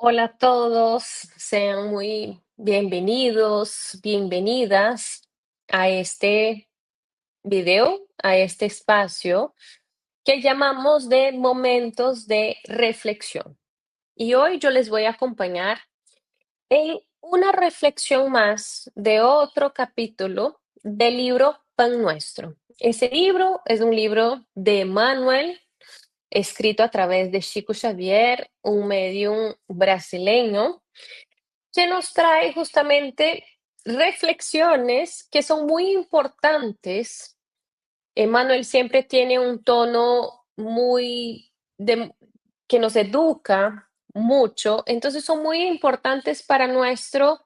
Hola a todos, sean muy bienvenidos, bienvenidas a este video, a este espacio que llamamos de momentos de reflexión. Y hoy yo les voy a acompañar en una reflexión más de otro capítulo del libro Pan Nuestro. Ese libro es un libro de Emmanuel, escrito a través de Chico Xavier, un medium brasileño que nos trae justamente reflexiones que son muy importantes. Emmanuel siempre tiene un tono que nos educa mucho, entonces son muy importantes para nuestro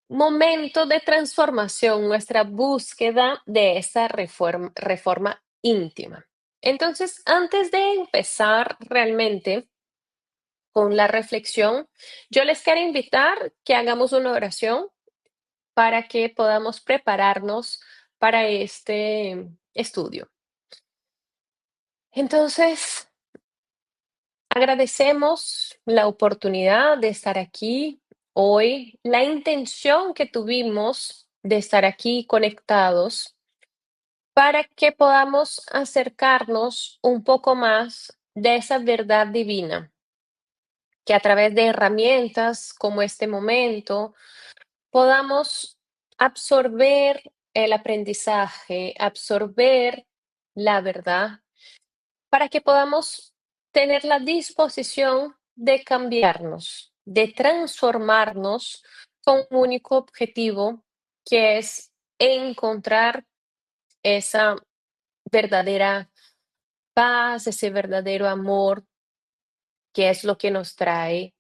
momento de transformación, nuestra búsqueda de esa reforma íntima. Entonces, antes de empezar realmente con la reflexión, yo les quiero invitar que hagamos una oración para que podamos prepararnos para este estudio. Entonces, agradecemos la oportunidad de estar aquí hoy, la intención que tuvimos de estar aquí conectados para que podamos acercarnos un poco más de esa verdad divina, que a través de herramientas como este momento podamos absorber el aprendizaje, absorber la verdad, para que podamos tener la disposición de cambiarnos, de transformarnos con un único objetivo, que es encontrar esa verdadera paz, ese verdadero amor, que es lo que nos trae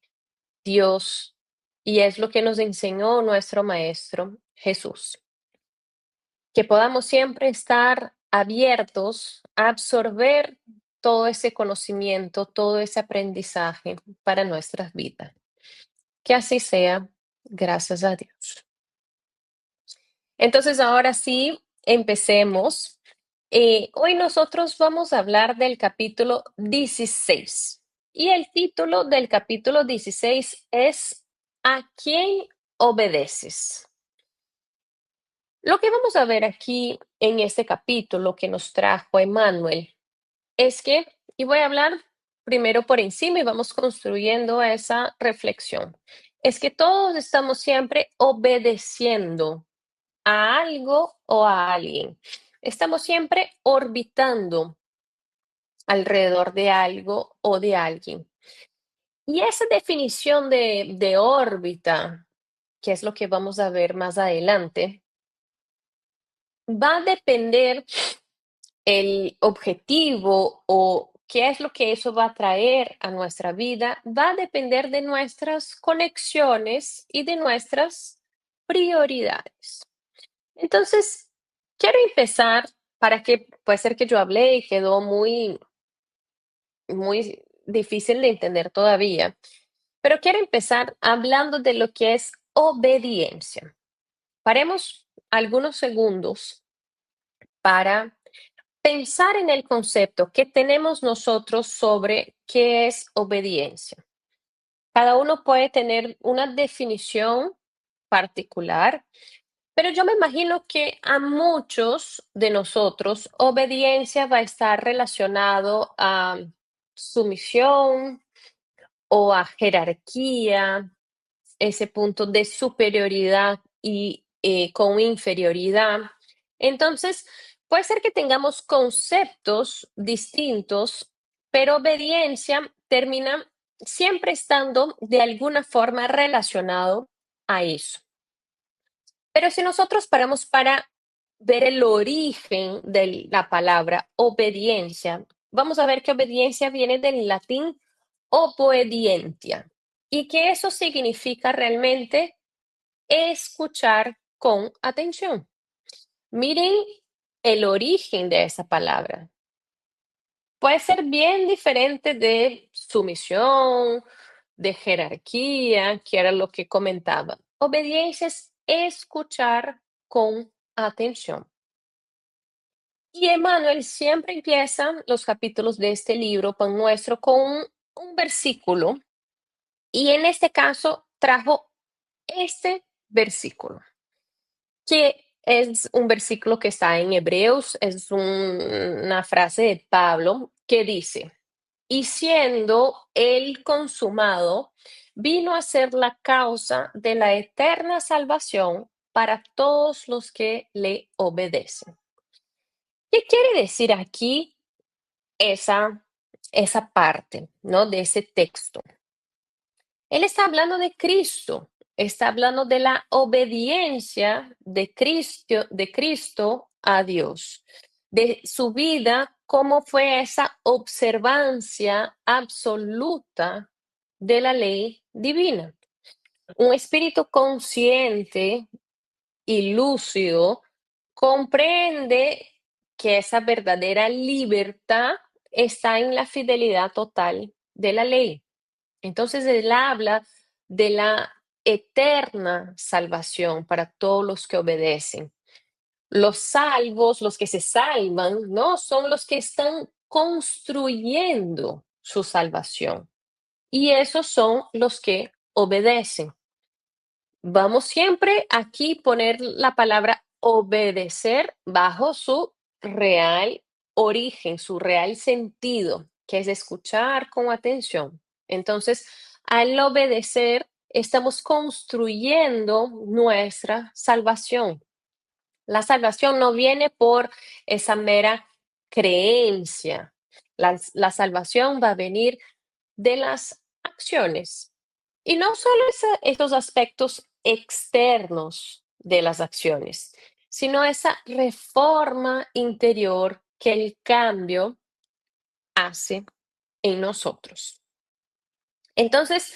Dios y es lo que nos enseñó nuestro Maestro Jesús. Que podamos siempre estar abiertos a absorber todo ese conocimiento, todo ese aprendizaje para nuestras vidas. Que así sea, gracias a Dios. Entonces, ahora sí, empecemos. Hoy nosotros vamos a hablar del capítulo 16 y el título del capítulo 16 es ¿A quién obedeces? Lo que vamos a ver aquí en este capítulo que nos trajo Emmanuel es que, y voy a hablar primero por encima y vamos construyendo esa reflexión, es que todos estamos siempre obedeciendo a algo o a alguien. Estamos siempre orbitando alrededor de algo o de alguien. Y esa definición de órbita, que es lo que vamos a ver más adelante, va a depender el objetivo o qué es lo que eso va a traer a nuestra vida, va a depender de nuestras conexiones y de nuestras prioridades. Entonces, quiero empezar para que puede ser que yo hablé y quedó muy difícil de entender todavía, pero quiero empezar hablando de lo que es obediencia. Paremos algunos segundos para pensar en el concepto que tenemos nosotros sobre qué es obediencia. Cada uno puede tener una definición particular, pero yo me imagino que a muchos de nosotros obediencia va a estar relacionado a sumisión o a jerarquía, ese punto de superioridad y con inferioridad. Entonces, puede ser que tengamos conceptos distintos, pero obediencia termina siempre estando de alguna forma relacionado a eso. Pero si nosotros paramos para ver el origen de la palabra obediencia, vamos a ver que obediencia viene del latín obedientia y que eso significa realmente escuchar con atención. Miren el origen de esa palabra. Puede ser bien diferente de sumisión, de jerarquía, que era lo que comentaba. Obediencia es escuchar con atención. Y Emmanuel siempre empieza los capítulos de este libro, Pan Nuestro, con un versículo Y en este caso trajo este versículo, que es un versículo que está en Hebreos, es una frase de Pablo que dice, y siendo él consumado, vino a ser la causa de la eterna salvación para todos los que le obedecen. ¿Qué quiere decir aquí esa, esa parte, ¿no? De ese texto? Él está hablando de Cristo, está hablando de la obediencia de Cristo a Dios, de su vida, cómo fue esa observancia absoluta de la ley divina. Un espíritu consciente y lúcido comprende que esa verdadera libertad está en la fidelidad total de la ley. Entonces él habla de la eterna salvación para todos los que obedecen. Los salvos, los que se salvan, ¿no? Son los que están construyendo su salvación. Y esos son los que obedecen. Vamos siempre aquí poner la palabra obedecer bajo su real origen, su real sentido, que es escuchar con atención. Entonces, al obedecer, estamos construyendo nuestra salvación. La salvación no viene por esa mera creencia. La salvación va a venir de las acciones. Y no solo estos aspectos externos de las acciones, sino esa reforma interior que el cambio hace en nosotros. Entonces,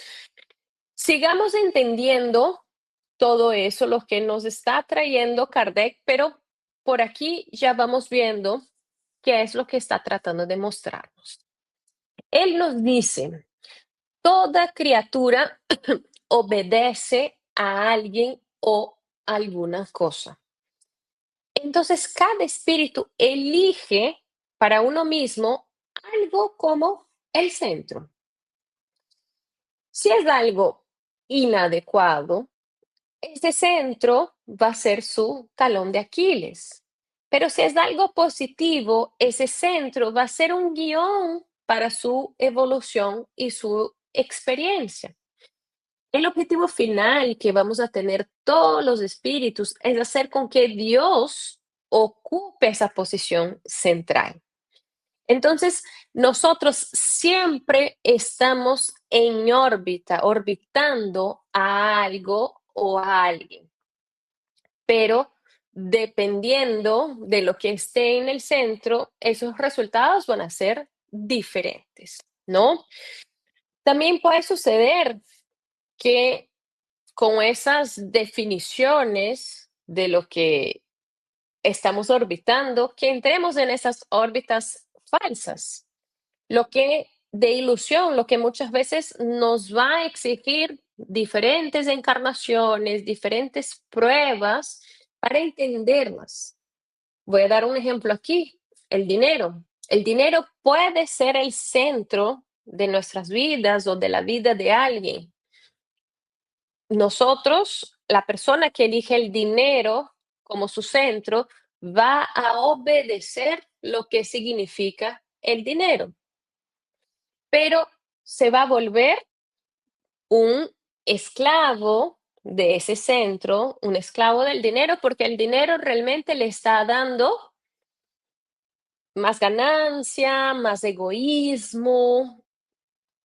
sigamos entendiendo todo eso, lo que nos está trayendo Kardec, pero por aquí ya vamos viendo qué es lo que está tratando de mostrarnos. Él nos dice, toda criatura obedece a alguien o alguna cosa. Entonces, cada espíritu elige para uno mismo algo como el centro. Si es algo inadecuado, ese centro va a ser su talón de Aquiles. Pero si es algo positivo, ese centro va a ser un guión para su evolución y su experiencia. El objetivo final que vamos a tener todos los espíritus es hacer con que Dios ocupe esa posición central. Entonces, nosotros siempre estamos en órbita, orbitando a algo o a alguien, pero dependiendo de lo que esté en el centro, esos resultados van a ser diferentes, ¿no? También puede suceder que con esas definiciones de lo que estamos orbitando, que entremos en esas órbitas falsas, lo que de ilusión, lo que muchas veces nos va a exigir diferentes encarnaciones, diferentes pruebas para entenderlas. Voy a dar un ejemplo aquí, el dinero. El dinero puede ser el centro de nuestras vidas o de la vida de alguien. Nosotros, la persona que elige el dinero como su centro, va a obedecer lo que significa el dinero, pero se va a volver un esclavo de ese centro, un esclavo del dinero, porque el dinero realmente le está dando más ganancia, más egoísmo,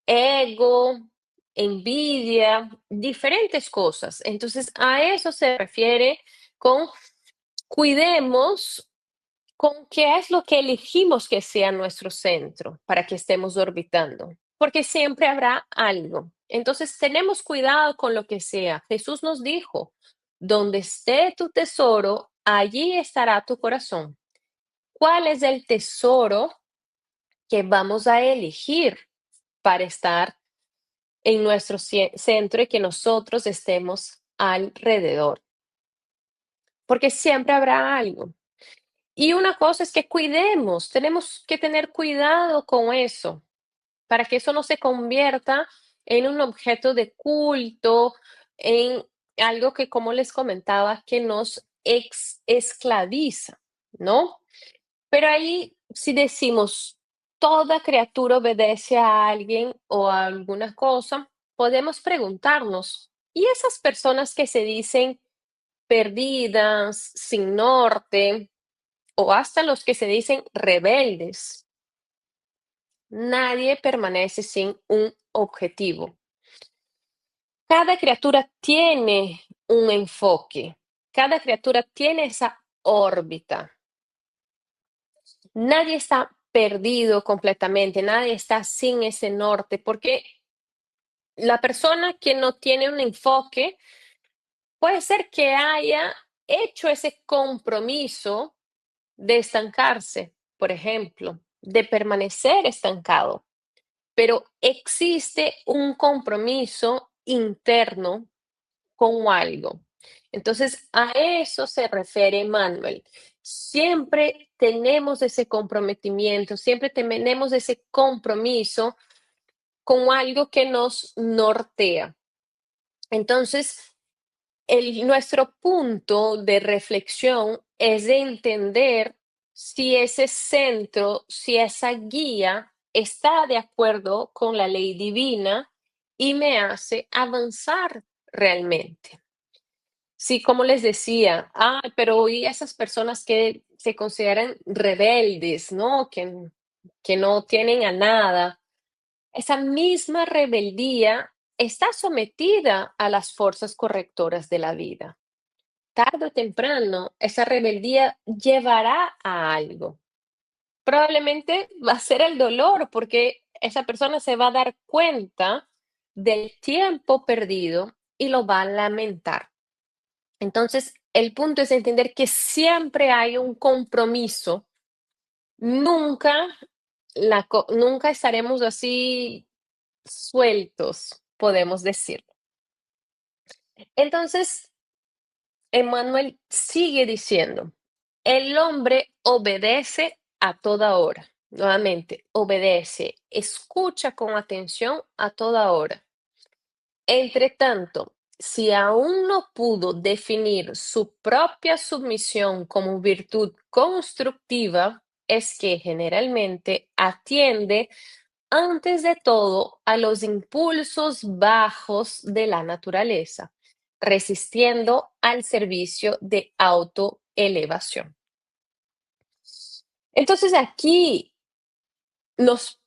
ego, envidia, diferentes cosas. Entonces, a eso se refiere con cuidemos con qué es lo que elegimos que sea nuestro centro para que estemos orbitando, porque siempre habrá algo. Entonces, tenemos cuidado con lo que sea. Jesús nos dijo, donde esté tu tesoro, allí estará tu corazón. ¿Cuál es el tesoro que vamos a elegir para estar en nuestro centro y que nosotros estemos alrededor? Porque siempre habrá algo. Y una cosa es que cuidemos, tenemos que tener cuidado con eso, para que eso no se convierta en un objeto de culto, en algo que, como les comentaba, que nos esclaviza, ¿no? Pero ahí, si decimos, toda criatura obedece a alguien o a alguna cosa, podemos preguntarnos, ¿y esas personas que se dicen perdidas, sin norte, o hasta los que se dicen rebeldes? Nadie permanece sin un objetivo. Cada criatura tiene un enfoque, cada criatura tiene esa órbita. Nadie está perdido completamente, nadie está sin ese norte, porque la persona que no tiene un enfoque puede ser que haya hecho ese compromiso de estancarse, por ejemplo, de permanecer estancado, pero existe un compromiso interno con algo. Entonces, a eso se refiere Manuel. Siempre tenemos ese comprometimiento, siempre tenemos ese compromiso con algo que nos nortea. Entonces, nuestro punto de reflexión es de entender si ese centro, si esa guía está de acuerdo con la ley divina y me hace avanzar realmente. Sí, como les decía, pero y esas personas que se consideran rebeldes, ¿no? Que no tienen a nada. Esa misma rebeldía está sometida a las fuerzas correctoras de la vida. Tarde o temprano, esa rebeldía llevará a algo. Probablemente va a ser el dolor, porque esa persona se va a dar cuenta del tiempo perdido y lo va a lamentar. Entonces, el punto es entender que siempre hay un compromiso. Nunca, nunca estaremos así sueltos, podemos decir. Entonces, Emmanuel sigue diciendo, el hombre obedece a toda hora. Nuevamente, obedece, escucha con atención a toda hora. Entre tanto, si aún no pudo definir su propia sumisión como virtud constructiva, es que generalmente atiende antes de todo a los impulsos bajos de la naturaleza, resistiendo al servicio de autoelevación. Entonces aquí nos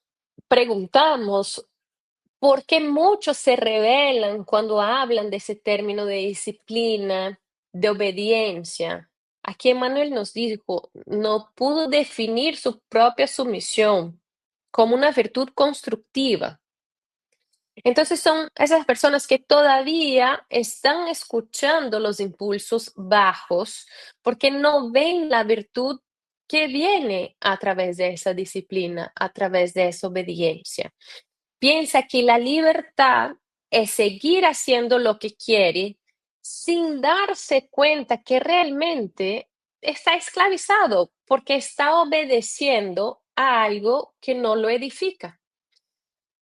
preguntamos por qué muchos se rebelan cuando hablan de ese término de disciplina, de obediencia. Aquí Emmanuel nos dijo, no pudo definir su propia sumisión como una virtud constructiva. Entonces son esas personas que todavía están escuchando los impulsos bajos porque no ven la virtud que viene a través de esa disciplina, a través de esa obediencia. Piensa que la libertad es seguir haciendo lo que quiere sin darse cuenta que realmente está esclavizado porque está obedeciendo a algo que no lo edifica.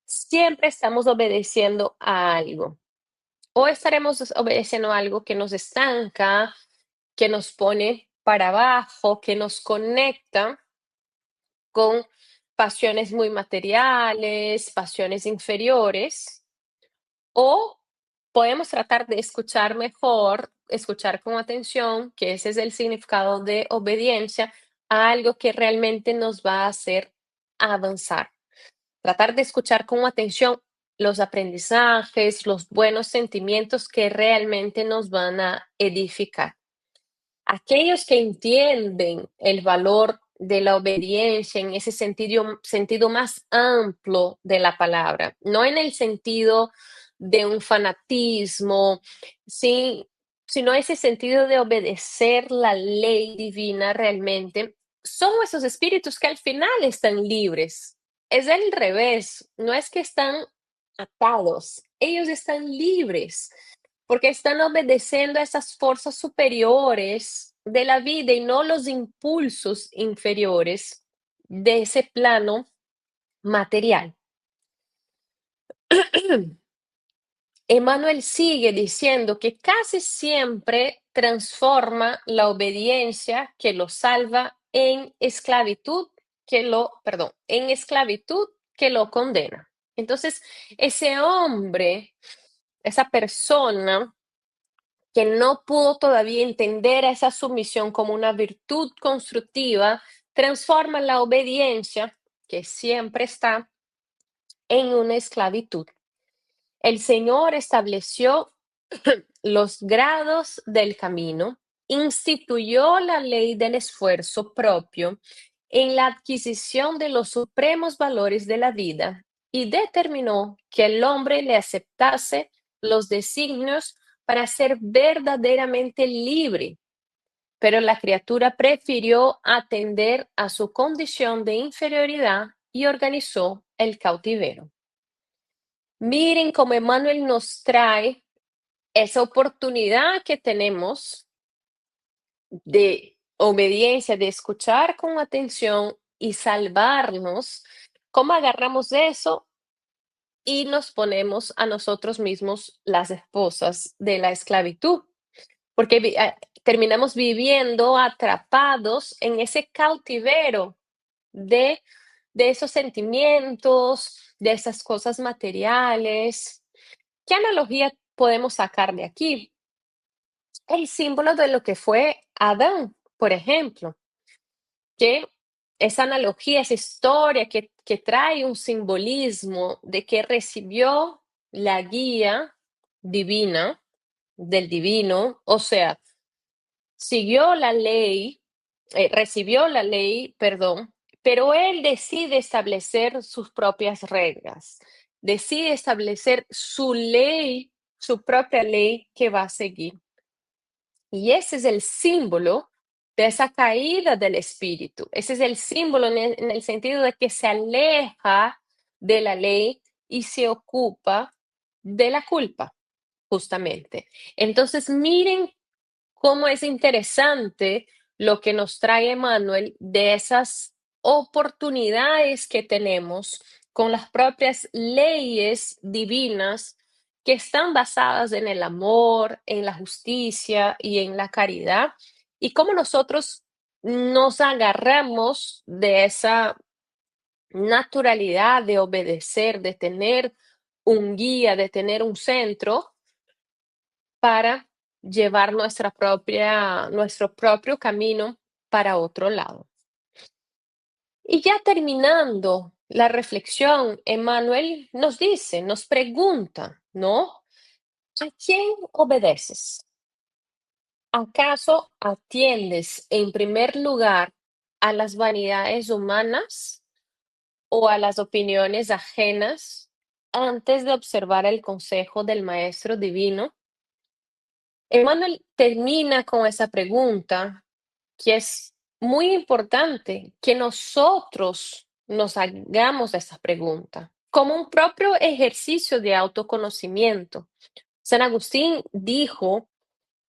Siempre estamos obedeciendo a algo. O estaremos obedeciendo a algo que nos estanca, que nos pone para abajo, que nos conecta con pasiones muy materiales, pasiones inferiores, o podemos tratar de escuchar mejor, escuchar con atención, que ese es el significado de obediencia, a algo que realmente nos va a hacer avanzar. Tratar de escuchar con atención los aprendizajes, los buenos sentimientos que realmente nos van a edificar. Aquellos que entienden el valor de la obediencia en ese sentido más amplio de la palabra, no en el sentido de un fanatismo, sí, sino ese sentido de obedecer la ley divina realmente, son esos espíritus que al final están libres. Es al revés, no es que están atados, ellos están libres porque están obedeciendo a esas fuerzas superiores de la vida y no los impulsos inferiores de ese plano material. Emmanuel sigue diciendo que casi siempre transforma la obediencia que lo salva en esclavitud en esclavitud que lo condena. Entonces, ese hombre, esa persona que no pudo todavía entender esa sumisión como una virtud constructiva, transforma la obediencia, que siempre está, en una esclavitud. El Señor estableció los grados del camino, instituyó la ley del esfuerzo propio en la adquisición de los supremos valores de la vida y determinó que el hombre le aceptase los designios para ser verdaderamente libre, pero la criatura prefirió atender a su condición de inferioridad y organizó el cautiverio. Miren cómo Emmanuel nos trae esa oportunidad que tenemos de obediencia, de escuchar con atención y salvarnos, cómo agarramos eso y nos ponemos a nosotros mismos las esposas de la esclavitud, porque terminamos viviendo atrapados en ese cautiverio de, de esos sentimientos, de esas cosas materiales. ¿Qué analogía podemos sacar de aquí? El símbolo de lo que fue Adán, por ejemplo, que esa analogía, esa historia que trae un simbolismo de que recibió la guía divina del divino, o sea, siguió la ley, recibió la ley, perdón, pero él decide establecer sus propias reglas, decide establecer su ley, su propia ley que va a seguir. Y ese es el símbolo de esa caída del espíritu. Ese es el símbolo en el sentido de que se aleja de la ley y se ocupa de la culpa, justamente. Entonces, miren cómo es interesante lo que nos trae Emmanuel de esas oportunidades que tenemos con las propias leyes divinas que están basadas en el amor, en la justicia y en la caridad, y cómo nosotros nos agarramos de esa naturalidad de obedecer, de tener un guía, de tener un centro para llevar nuestro propio camino para otro lado. Y ya terminando la reflexión, Emmanuel nos dice, nos pregunta, ¿no? ¿A quién obedeces? ¿Acaso atiendes en primer lugar a las vanidades humanas o a las opiniones ajenas antes de observar el consejo del Maestro Divino? Emmanuel termina con esa pregunta que es muy importante que nosotros nos hagamos esa pregunta como un propio ejercicio de autoconocimiento. San Agustín dijo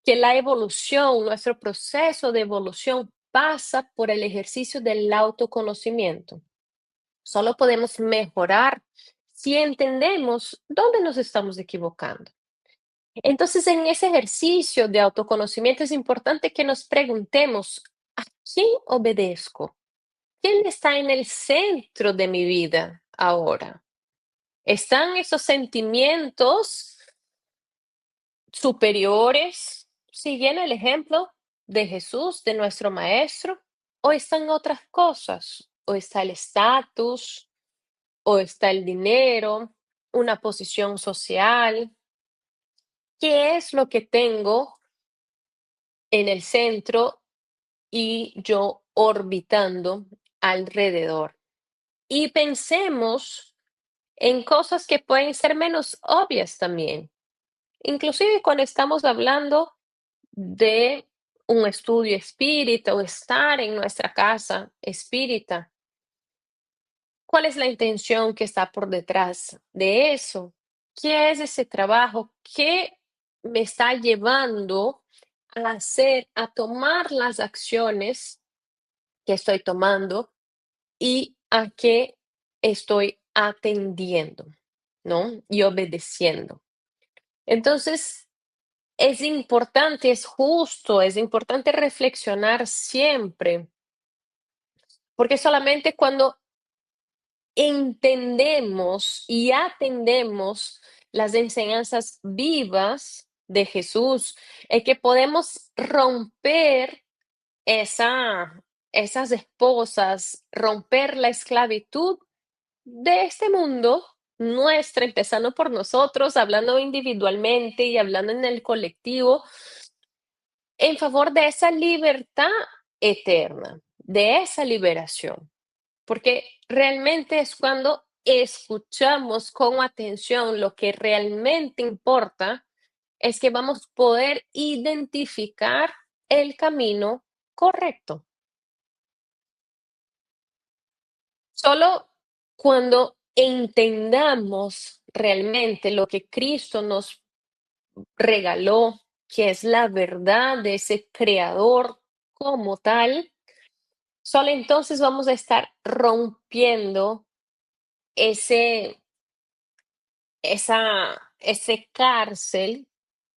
que la evolución, nuestro proceso de evolución pasa por el ejercicio del autoconocimiento. Solo podemos mejorar si entendemos dónde nos estamos equivocando. Entonces, en ese ejercicio de autoconocimiento es importante que nos preguntemos, ¿a quién obedezco? ¿Quién está en el centro de mi vida ahora? ¿Están esos sentimientos superiores, siguiendo el ejemplo de Jesús, de nuestro Maestro? ¿O están otras cosas? ¿O está el estatus? ¿O está el dinero? ¿Una posición social? ¿Qué es lo que tengo en el centro y yo orbitando alrededor? Y pensemos en cosas que pueden ser menos obvias también, inclusive cuando estamos hablando de un estudio espírita o estar en nuestra casa espírita. ¿Cuál es la intención que está por detrás de eso? ¿Qué es ese trabajo? ¿Qué me está llevando a hacer, a tomar las acciones que estoy tomando y a qué estoy atendiendo, ¿no? Y obedeciendo. Entonces, es importante, es justo, es importante reflexionar siempre, porque solamente cuando entendemos y atendemos las enseñanzas vivas de Jesús, es que podemos romper esa esas esposas, romper la esclavitud de este mundo, nuestra, empezando por nosotros, hablando individualmente y hablando en el colectivo, en favor de esa libertad eterna, de esa liberación. Porque realmente es cuando escuchamos con atención lo que realmente importa, es que vamos a poder identificar el camino correcto. Solo cuando entendamos realmente lo que Cristo nos regaló, que es la verdad de ese creador como tal, solo entonces vamos a estar rompiendo ese ese cárcel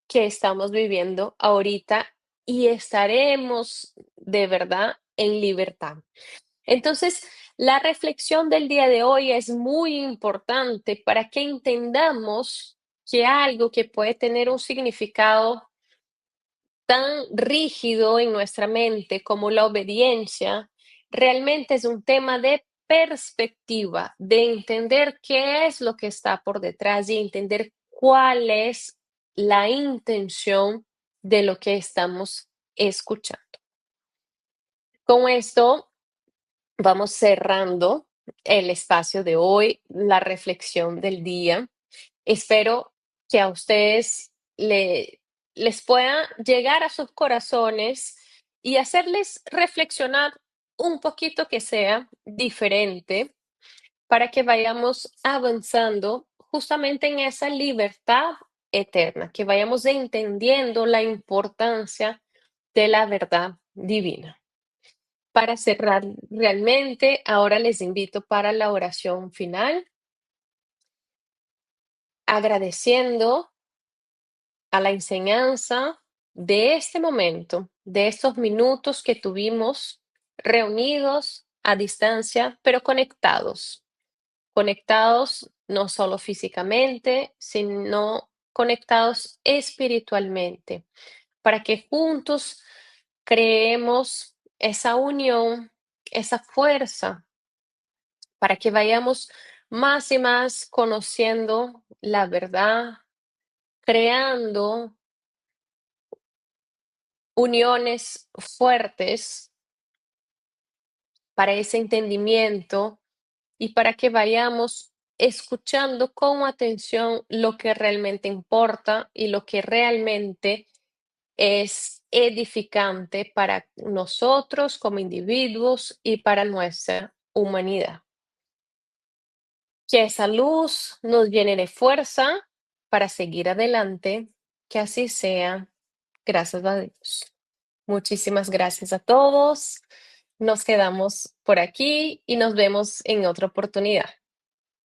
que estamos viviendo ahorita y estaremos de verdad en libertad. Entonces, la reflexión del día de hoy es muy importante para que entendamos que algo que puede tener un significado tan rígido en nuestra mente como la obediencia, realmente es un tema de perspectiva, de entender qué es lo que está por detrás y entender cuál es la intención de lo que estamos escuchando. Con esto vamos cerrando el espacio de hoy, la reflexión del día. Espero que a ustedes les pueda llegar a sus corazones y hacerles reflexionar un poquito que sea diferente para que vayamos avanzando justamente en esa libertad eterna, que vayamos entendiendo la importancia de la verdad divina. Para cerrar realmente, ahora les invito para la oración final, agradeciendo a la enseñanza de este momento, de estos minutos que tuvimos reunidos a distancia, pero conectados, conectados no solo físicamente, sino conectados espiritualmente, para que juntos creemos esa unión, esa fuerza, para que vayamos más y más conociendo la verdad, creando uniones fuertes para ese entendimiento y para que vayamos escuchando con atención lo que realmente importa y lo que realmente es edificante para nosotros como individuos y para nuestra humanidad. Que esa luz nos llene de fuerza para seguir adelante, que así sea. Gracias a Dios. Muchísimas gracias a todos. Nos quedamos por aquí y nos vemos en otra oportunidad.